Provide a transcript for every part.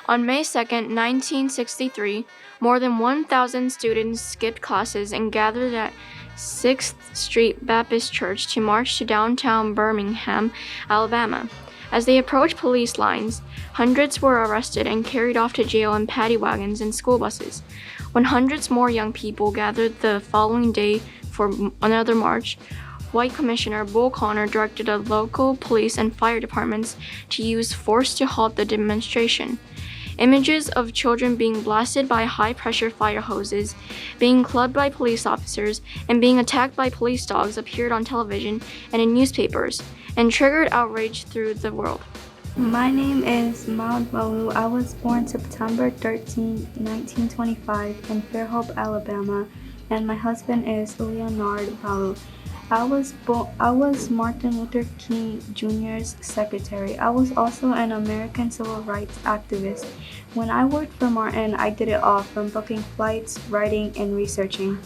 On May 2, 1963, more than 1,000 students skipped classes and gathered at 6th Street Baptist Church to march to downtown Birmingham, Alabama. As they approached police lines, hundreds were arrested and carried off to jail in paddy wagons and school buses. When hundreds more young people gathered the following day for another march, White Commissioner Bull Connor directed the local police and fire departments to use force to halt the demonstration. Images of children being blasted by high-pressure fire hoses, being clubbed by police officers, and being attacked by police dogs appeared on television and in newspapers, and triggered outrage through the world. My name is Maud Malu. I was born September 13, 1925 in Fairhope, Alabama, and my husband is Leonard Malu. I was Martin Luther King Jr.'s secretary. I was also an American civil rights activist. When I worked for Martin, I did it all, from booking flights, writing, and researching.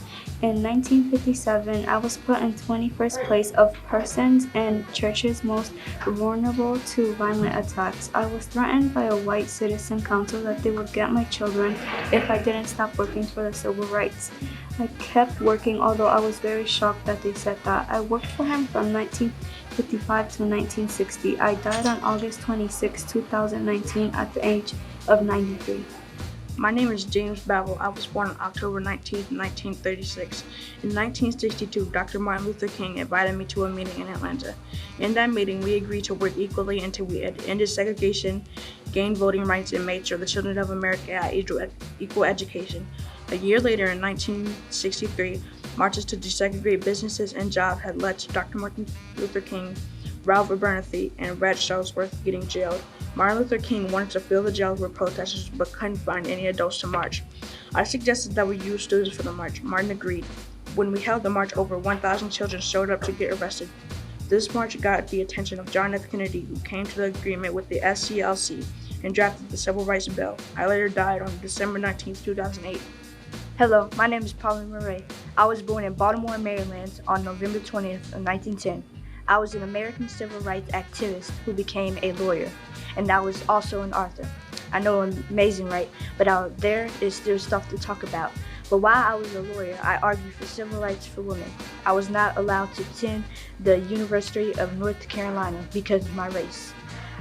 In 1957, I was put in 21st place of persons and churches most vulnerable to violent attacks. I was threatened by a white citizen council that they would get my children if I didn't stop working for the civil rights. I kept working, although I was very shocked that they said that. I worked for him from 1955 to 1960. I died on August 26, 2019 at the age of 93. My name is James Babel. I was born on October 19, 1936. In 1962, Dr. Martin Luther King invited me to a meeting in Atlanta. In that meeting, we agreed to work equally until we had ended segregation, gained voting rights, and made sure the children of America had equal education. A year later, in 1963, marches to desegregate businesses and jobs had led to Dr. Martin Luther King, Ralph Abernathy, and Red Shuttlesworth getting jailed. Martin Luther King wanted to fill the jails with protesters but couldn't find any adults to march. I suggested that we use students for the march. Martin agreed. When we held the march, over 1,000 children showed up to get arrested. This march got the attention of John F. Kennedy, who came to the agreement with the SCLC and drafted the Civil Rights Bill. I later died on December 19, 2008. Hello, my name is Pauline Murray. I was born in Baltimore, Maryland on November 20th of 1910. I was an American civil rights activist who became a lawyer, and I was also an author. I know I'm amazing, right? But there is still stuff to talk about. But while I was a lawyer, I argued for civil rights for women. I was not allowed to attend the University of North Carolina because of my race.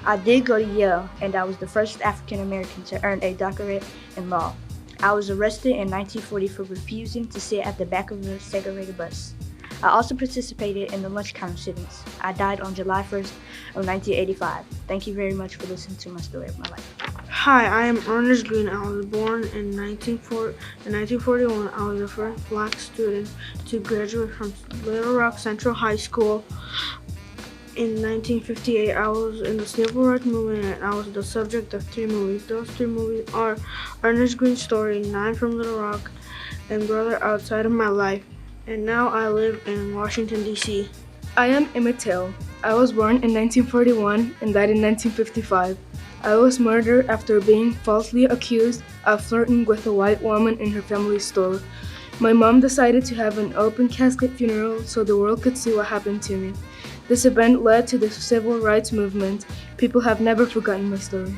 I did go to Yale, and I was the first African American to earn a doctorate in law. I was arrested in 1940 for refusing to sit at the back of the segregated bus. I also participated in the lunch counter sittings. I died on July 1st of 1985. Thank you very much for listening to my story of my life. Hi, I am Ernest Green. I was born in 1941. I was the first Black student to graduate from Little Rock Central High School. In 1958, I was in the Civil Rights Movement, and I was the subject of 3 movies. Those 3 movies are Ernest Green's Story, 9 from Little Rock, and Brother Outside of My Life. And now I live in Washington, D.C. I am Emmett Till. I was born in 1941 and died in 1955. I was murdered after being falsely accused of flirting with a white woman in her family store. My mom decided to have an open casket funeral so the world could see what happened to me. This event led to the civil rights movement. People have never forgotten my story.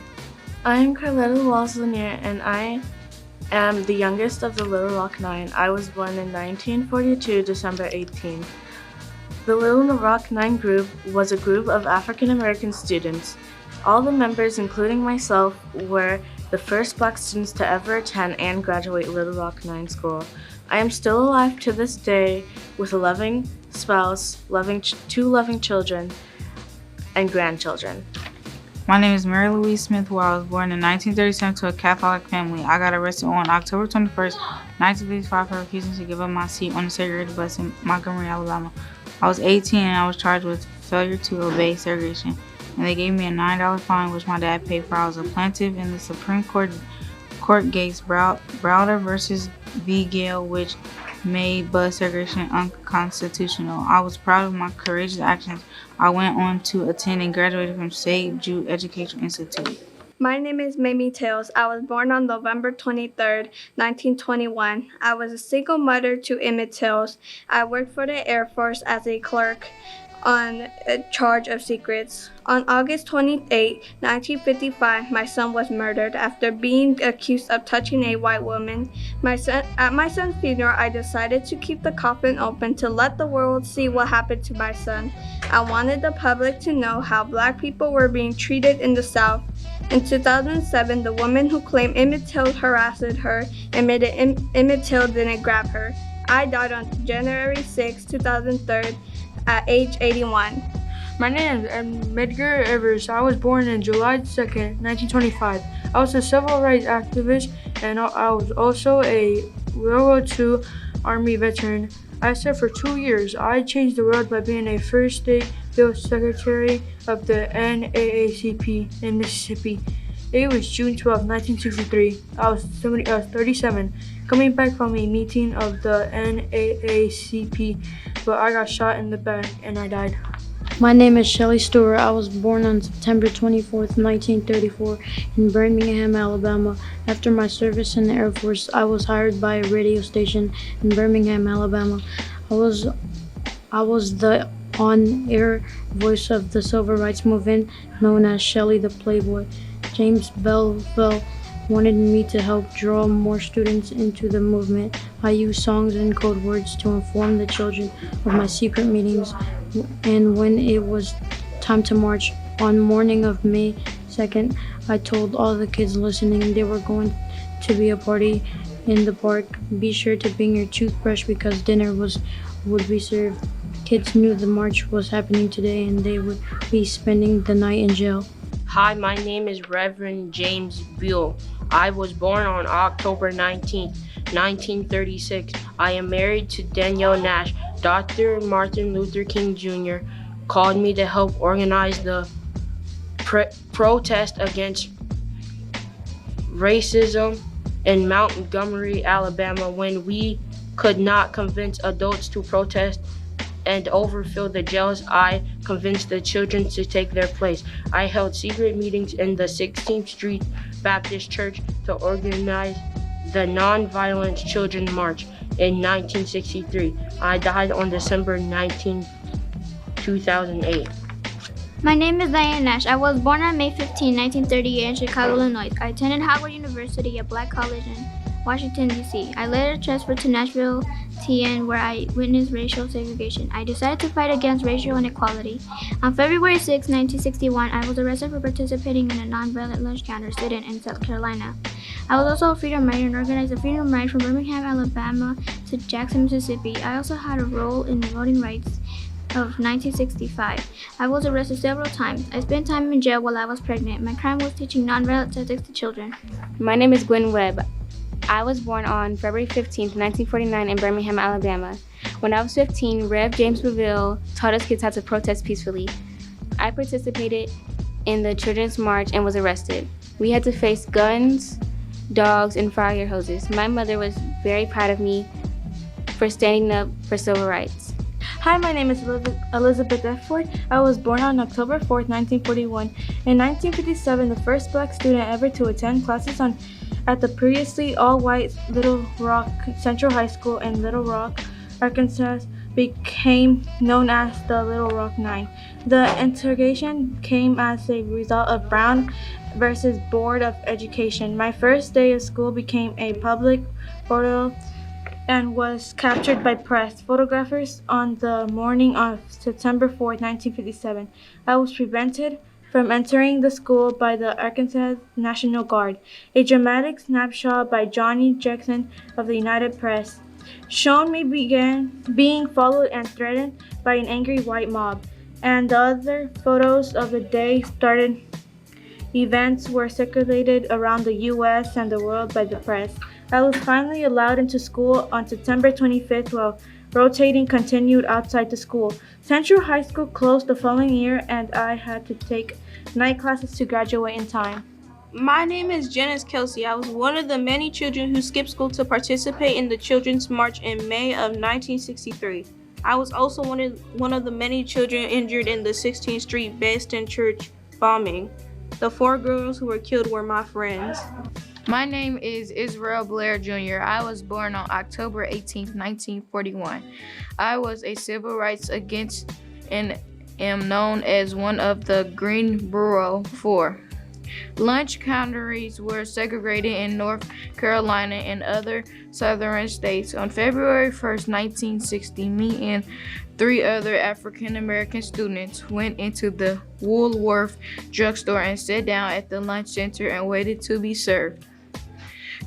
I am Carletta Walls Lanier, and I am the youngest of the Little Rock Nine. I was born in 1942, December 18. The Little Rock Nine group was a group of African American students. All the members, including myself, were the first Black students to ever attend and graduate Little Rock Nine school. I am still alive to this day with a loving spouse, two loving children, and grandchildren. My name is Mary Louise Smith. I was born in 1937 to a Catholic family. I got arrested on October 21st, 1955 for refusing to give up my seat on the segregated bus in Montgomery, Alabama. I was 18 and I was charged with failure to obey segregation, and they gave me a $9 fine, which my dad paid for. I was a plaintiff in the Supreme Court case Browder versus V. Gale, which made bus segregation unconstitutional. I was proud of my courageous actions. I went on to attend and graduated from St. Jude Educational Institute. My name is Mamie Tales. I was born on November 23rd, 1921. I was a single mother to Emmett Tales. I worked for the Air Force as a clerk on a charge of secrets. On August 28, 1955, my son was murdered after being accused of touching a white woman. At my son's funeral, I decided to keep the coffin open to let the world see what happened to my son. I wanted the public to know how Black people were being treated in the South. In 2007, the woman who claimed Emmett Till harassed her admitted Emmett Till didn't grab her. I died on January 6, 2003, at age 81. My name is Edgar Evers. I was born on July 2nd, 1925. I was a civil rights activist and I was also a World War II Army veteran. I served for 2 years. I changed the world by being a first state bill secretary of the NAACP in Mississippi. It was June 12, 1963. I was 37, coming back from a meeting of the NAACP, but I got shot in the back and I died. My name is Shelley Stewart. I was born on September 24th, 1934 in Birmingham, Alabama. After my service in the Air Force, I was hired by a radio station in Birmingham, Alabama. I was the on-air voice of the civil rights movement known as Shelley the Playboy. James Belleville wanted me to help draw more students into the movement. I used songs and code words to inform the children of my secret meetings, and when it was time to march on morning of May 2nd, I told all the kids listening there were going to be a party in the park. Be sure to bring your toothbrush because dinner would be served. Kids knew the march was happening today and they would be spending the night in jail. Hi, my name is Reverend James Buell. I was born on October 19, 1936. I am married to Danielle Nash. Dr. Martin Luther King Jr. called me to help organize the protest against racism in Montgomery, Alabama, when we could not convince adults to protest and overfill the jails. I convinced the children to take their place. I held secret meetings in the 16th Street Baptist Church to organize the Nonviolent Children's March in 1963. I died on December 19, 2008. My name is Diane Nash. I was born on May 15, 1938 in Chicago, Illinois. I attended Howard University, a black college in Washington, D.C. I later transferred to Nashville, TN, where I witnessed racial segregation. I decided to fight against racial inequality. On February 6, 1961, I was arrested for participating in a nonviolent lunch counter sit-in in South Carolina. I was also a freedom rider and organized a freedom ride from Birmingham, Alabama to Jackson, Mississippi. I also had a role in the voting rights of 1965. I was arrested several times. I spent time in jail while I was pregnant. My crime was teaching nonviolent tactics to children. My name is Gwen Webb. I was born on February 15, 1949 in Birmingham, Alabama. When I was 15, Rev. James Belleville taught us kids how to protest peacefully. I participated in the Children's March and was arrested. We had to face guns, dogs, and fire hoses. My mother was very proud of me for standing up for civil rights. Hi, my name is Elizabeth F. Ford. I was born on October 4th, 1941. In 1957, the first black student ever to attend classes at the previously all-white Little Rock Central High School in Little Rock, Arkansas, became known as the Little Rock Nine. The integration came as a result of Brown versus Board of Education. My first day of school became a public photo and was captured by press photographers on the morning of September 4, 1957. I was prevented from entering the school by the Arkansas National Guard. A dramatic snapshot by Johnny Jackson of the United Press showed me being followed and threatened by an angry white mob, and the other photos of the day started. Events were circulated around the U.S. and the world by the press. I was finally allowed into school on September 25th while rotating continued outside the school. Central High School closed the following year and I had to take night classes to graduate in time. My name is Janice Kelsey. I was one of the many children who skipped school to participate in the Children's March in May of 1963. I was also one of the many children injured in the 16th Street Baptist Church bombing. The 4 girls who were killed were my friends. My name is Israel Blair Jr. I was born on October 18, 1941. I was a civil rights against an am known as one of the Greenboro Four. Lunch counters were segregated in North Carolina and other southern states. On February 1st, 1960, me and 3 other African American students went into the Woolworth drugstore and sat down at the lunch center and waited to be served.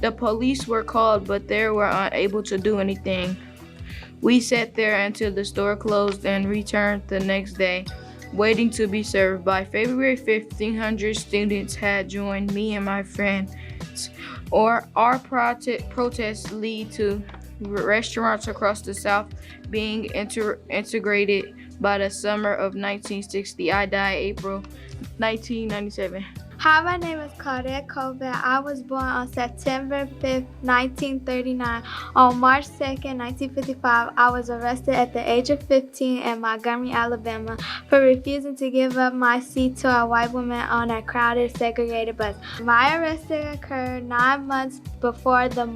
The police were called, but they were unable to do anything. We sat there until the store closed and returned the next day, waiting to be served. By February 1500 students had joined me and my friends. Our protests lead to restaurants across the South being integrated by the summer of 1960. I died April 1997. Hi, my name is Claudette Colvin. I was born on September 5th, 1939. On March 2nd, 1955, I was arrested at the age of 15 in Montgomery, Alabama for refusing to give up my seat to a white woman on a crowded, segregated bus. My arrest occurred 9 months before the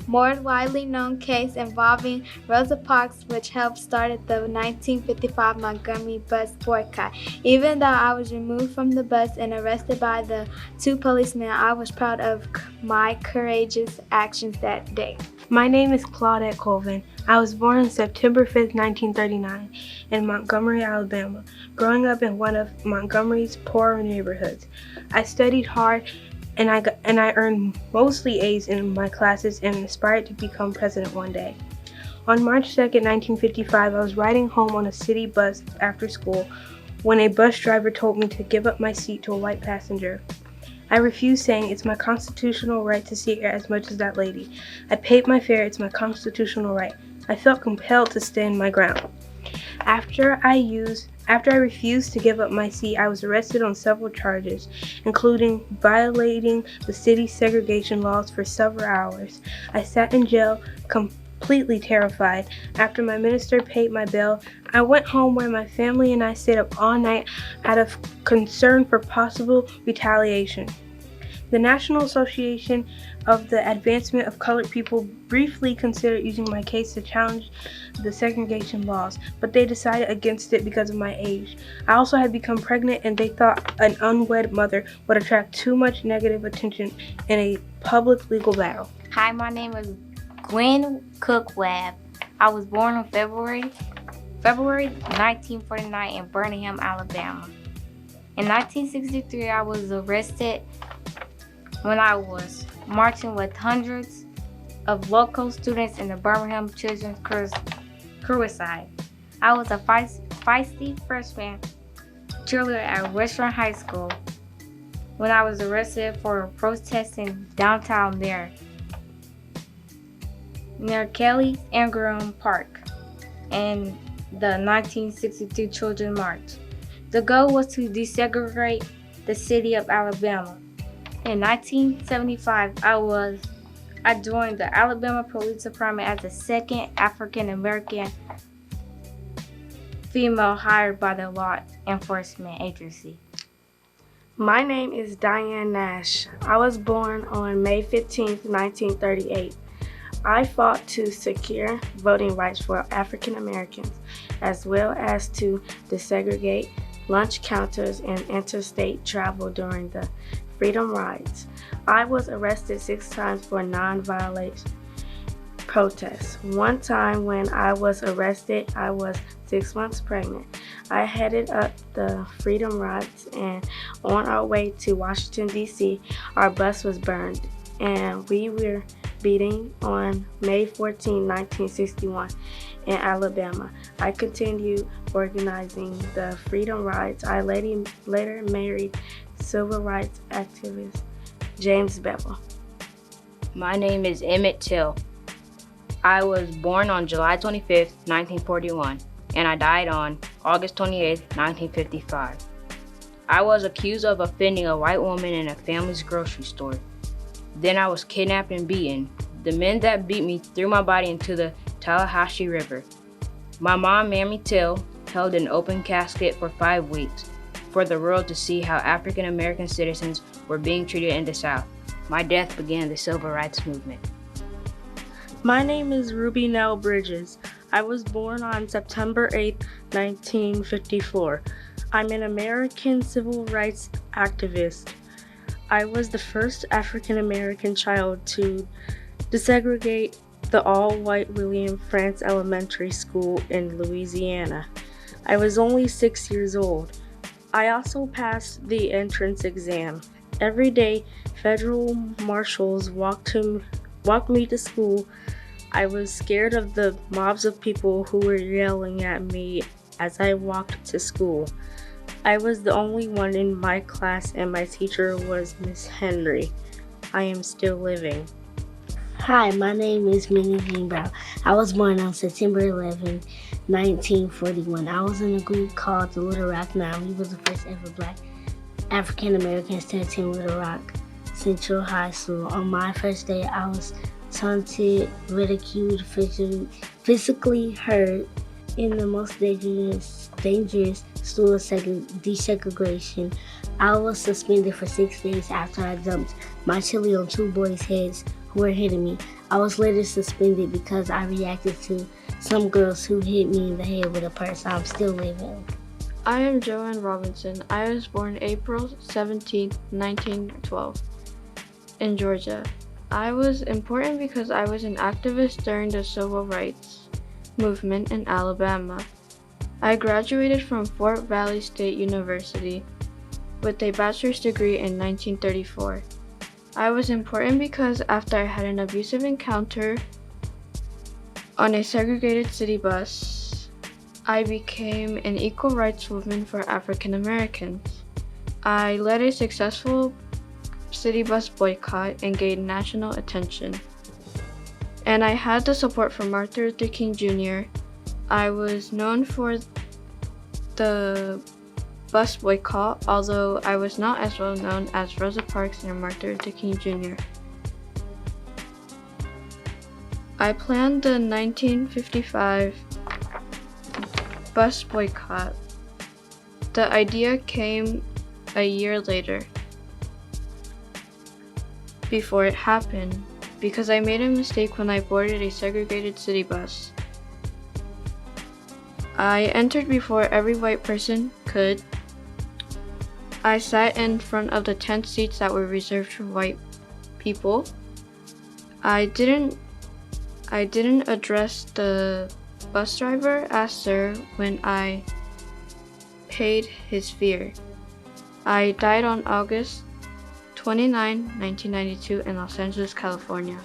more widely known case involving Rosa Parks, which helped start the 1955 Montgomery bus boycott. Even though I was removed from the bus and arrested by the 2 policemen, I was proud of my courageous actions that day. My name is Claudette Colvin. I was born on September 5th, 1939 in Montgomery, Alabama, growing up in one of Montgomery's poorer neighborhoods. I studied hard and I earned mostly A's in my classes and aspired to become president one day. On March 2nd, 1955, I was riding home on a city bus after school when a bus driver told me to give up my seat to a white passenger. I refused, saying it's my constitutional right to seat as much as that lady. I paid my fare, it's my constitutional right. I felt compelled to stand my ground. After I refused to give up my seat, I was arrested on several charges, including violating the city's segregation laws for several hours. I sat in jail completely terrified. After my minister paid my bail, I went home where my family and I stayed up all night out of concern for possible retaliation. The National Association of the Advancement of Colored People briefly considered using my case to challenge the segregation laws, but they decided against it because of my age. I also had become pregnant and they thought an unwed mother would attract too much negative attention in a public legal battle. Hi, my name is Gwen Cook Webb. I was born on February 1949 in Birmingham, Alabama. In 1963, I was arrested when I was marching with hundreds of local students in the Birmingham Children's Crusade. I was a feisty freshman cheerleader at Western High School when I was arrested for protesting downtown near Kelly Ingram Park and the 1962 Children's March. The goal was to desegregate the city of Alabama. In 1975, I joined the Alabama Police Department as the second African American female hired by the law enforcement agency. My name is Diane Nash. I was born on May 15, 1938. I fought to secure voting rights for African Americans, as well as to desegregate lunch counters and interstate travel during the Freedom Rides. I was arrested 6 times for non-violent protests. One time when I was arrested, I was 6 months pregnant. I headed up the Freedom Rides, and on our way to Washington, D.C., our bus was burned, and we were beaten on May 14, 1961 in Alabama. I continued organizing the Freedom Rides. I later married civil rights activist James Bevel. My name is Emmett Till. I was born on July 25th, 1941, and I died on August 28th, 1955. I was accused of offending a white woman in a family's grocery store. Then I was kidnapped and beaten. The men that beat me threw my body into the Tallahatchie River. My mom, Mammy Till, held an open casket for 5 weeks for the world to see how African American citizens were being treated in the South. My death began the civil rights movement. My name is Ruby Nell Bridges. I was born on September 8, 1954. I'm an American civil rights activist. I was the first African American child to desegregate the all-white William Frantz Elementary School in Louisiana. I was only 6 years old. I also passed the entrance exam. Every day, federal marshals walked me to school. I was scared of the mobs of people who were yelling at me as I walked to school. I was the only one in my class and my teacher was Miss Henry. I am still living. Hi, my name is Minnie Jean Brown. I was born on September 11, 1941. I was in a group called the Little Rock Nine. We was the first ever Black African Americans to attend Little Rock Central High School. On my first day, I was taunted, ridiculed, physically hurt in the most dangerous school desegregation. I was suspended for 6 days after I dumped my chili on 2 boys' heads who were hitting me. I was later suspended because I reacted to some girls who hit me in the head with a purse. I'm still living. I am Joanne Robinson. I was born April 17, 1912, in Georgia. I was important because I was an activist during the civil rights movement in Alabama. I graduated from Fort Valley State University with a bachelor's degree in 1934. I was important because after I had an abusive encounter on a segregated city bus, I became an equal rights movement for African Americans. I led a successful city bus boycott and gained national attention. And I had the support from Martin Luther King Jr. I was known for the bus boycott, although I was not as well known as Rosa Parks and Martin Luther King Jr. I planned the 1955 bus boycott. The idea came a year later, before it happened, because I made a mistake when I boarded a segregated city bus. I entered before every white person could. I sat in front of the 10 seats that were reserved for white people. I didn't address the bus driver as sir when I paid his fare. I died on August 29, 1992 in Los Angeles, California.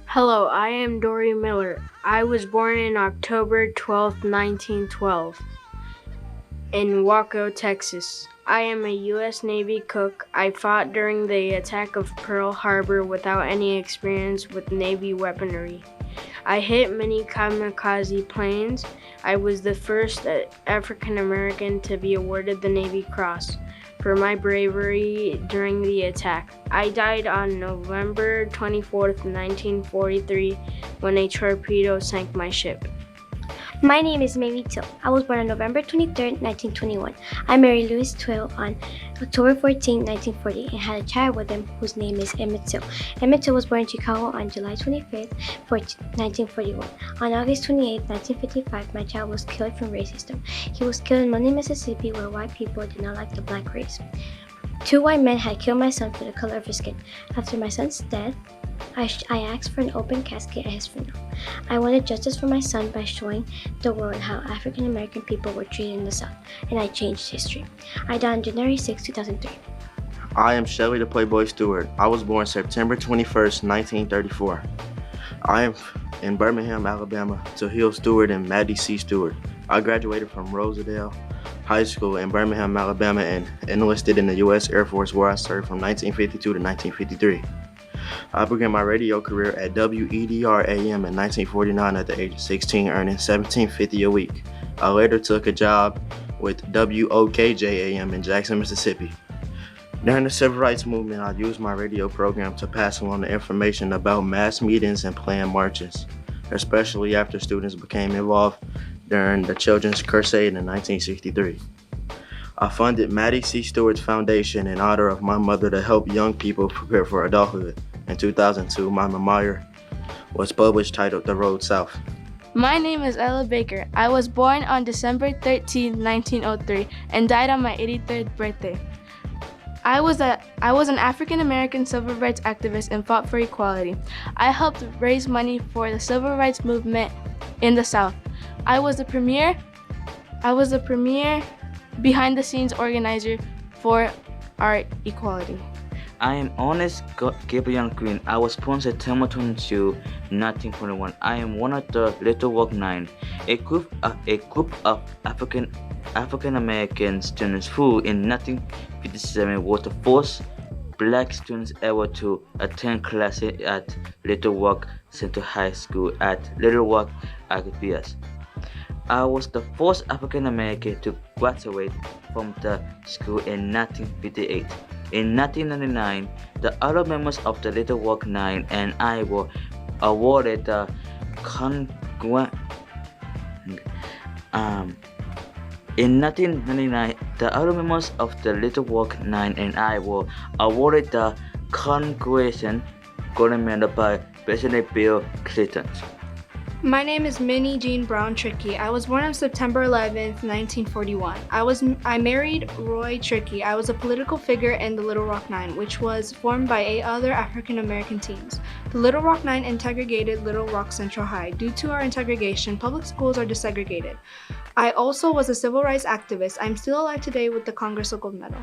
Hello, I am Dory Miller. I was born in October 12, 1912 in Waco, Texas. I am a U.S. Navy cook. I fought during the attack of Pearl Harbor without any experience with Navy weaponry. I hit many kamikaze planes. I was the first African American to be awarded the Navy Cross for my bravery during the attack. I died on November 24, 1943, when a torpedo sank my ship. My name is Mary Till. I was born on November 23, 1921. I married Louis Till on October 14, 1940, and had a child with him whose name is Emmett Till. Emmett Till was born in Chicago on July 25, 1941. On August 28, 1955, my child was killed from racism. He was killed in Money, Mississippi, where white people did not like the black race. 2 white men had killed my son for the color of his skin. After my son's death, I asked for an open casket at his funeral. I wanted justice for my son by showing the world how African American people were treated in the South, and I changed history. I died on January 6, 2003. I am Shelly the Playboy Stewart. I was born September 21st, 1934. I am in Birmingham, Alabama, to Hill Stewart and Maddie C. Stewart. I graduated from Rosedale High School in Birmingham, Alabama, and enlisted in the U.S. Air Force, where I served from 1952 to 1953. I began my radio career at WEDR AM in 1949 at the age of 16, earning $17.50 a week. I later took a job with WOKJ AM in Jackson, Mississippi. During the Civil Rights Movement, I used my radio program to pass along the information about mass meetings and planned marches, especially after students became involved during the Children's Crusade in 1963. I funded Maddie C. Stewart's Foundation in honor of my mother to help young people prepare for adulthood. In 2002, my memoir was published titled The Road South. My name is Ella Baker. I was born on December 13, 1903, and died on my 83rd birthday. I was an African American civil rights activist and fought for equality. I helped raise money for the civil rights movement in the South. I was the premier behind-the-scenes organizer for our equality. I am Honest Gabriel Green. I was born September 22, 1941. I am one of the Little Rock Nine, a group of African American students who, in 1957, were the first Black students ever to attend classes at Little Rock Central High School at Little Rock, Arkansas. I was the first African American to graduate from the school in 1958. In 1999, the other members of the Little Rock Nine and I were awarded the In 1999, the other members of the Little Rock Nine and I were awarded the Congressional Golden Medal by President Bill Clinton. My name is Minnie Jean Brown Trickey. I was born on September 11th, 1941. I married Roy Trickey. I was a political figure in the Little Rock Nine, which was formed by 8 other African American teams. The Little Rock Nine integrated Little Rock Central High. Due to our integration, public schools are desegregated. I also was a civil rights activist. I'm still alive today with the Congressional Gold Medal.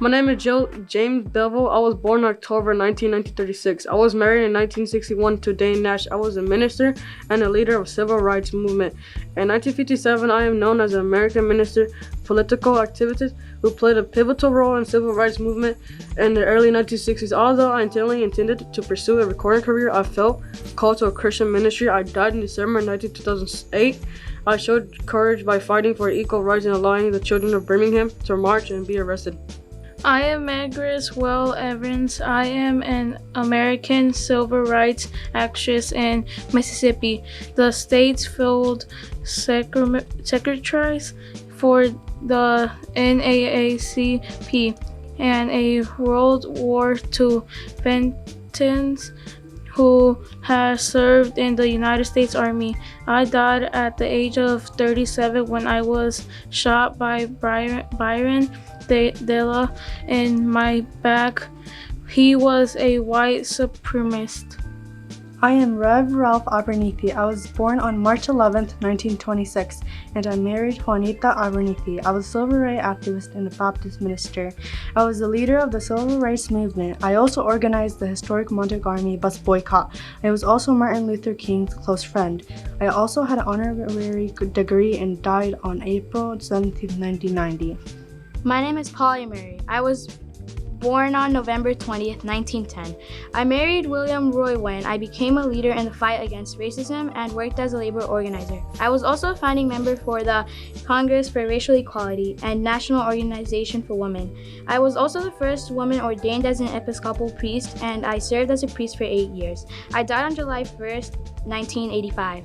My name is James Bevel. I was born October 19, 1936. I was married in 1961 to Diane Nash. I was a minister and a leader of civil rights movement. In 1957, I am known as an American minister, political activist who played a pivotal role in civil rights movement in the early 1960s. Although I intended to pursue a recording career, I felt called to a Christian ministry. I died in December 2008. I showed courage by fighting for equal rights and allowing the children of Birmingham to march and be arrested. I am Margaret Well Evans. I am an American civil rights activist in Mississippi, the state's field secretary for the NAACP, and a World War II veteran who has served in the United States Army. I died at the age of 37 when I was shot by Byron Della in my back. He was a white supremacist. I am Rev Ralph Abernethy. I was born on March 11th, 1926, and I married Juanita Abernethy. I was a civil rights activist and a Baptist minister. I was the leader of the civil rights movement. I also organized the historic Montauk Army bus boycott. I was also Martin Luther King's close friend. I also had an honorary degree and died on April 17th, 1990. My name is Polly Mary. I was born on November 20th, 1910. I married William Roy when I became a leader in the fight against racism and worked as a labor organizer. I was also a founding member for the Congress for Racial Equality and National Organization for Women. I was also the first woman ordained as an Episcopal priest, and I served as a priest for 8 years. I died on July 1st, 1985.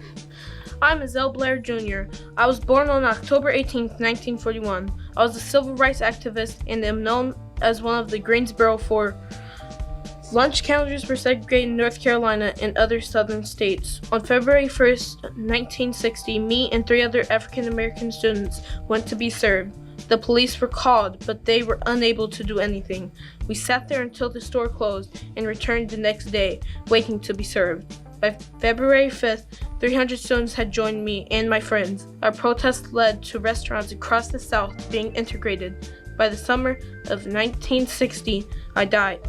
I'm Azelle Blair Jr. I was born on October 18, 1941. I was a civil rights activist and am known as one of the Greensboro Four. Lunch counters were segregated in North Carolina and other southern states. On February 1st, 1960, me and 3 other African American students went to be served. The police were called, but they were unable to do anything. We sat there until the store closed and returned the next day, waiting to be served. By February 5th, 300 students had joined me and my friends. Our protest led to restaurants across the South being integrated. By the summer of 1960, I died.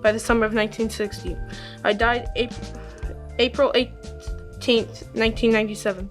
By the summer of 1960, I died April 18th, 1997.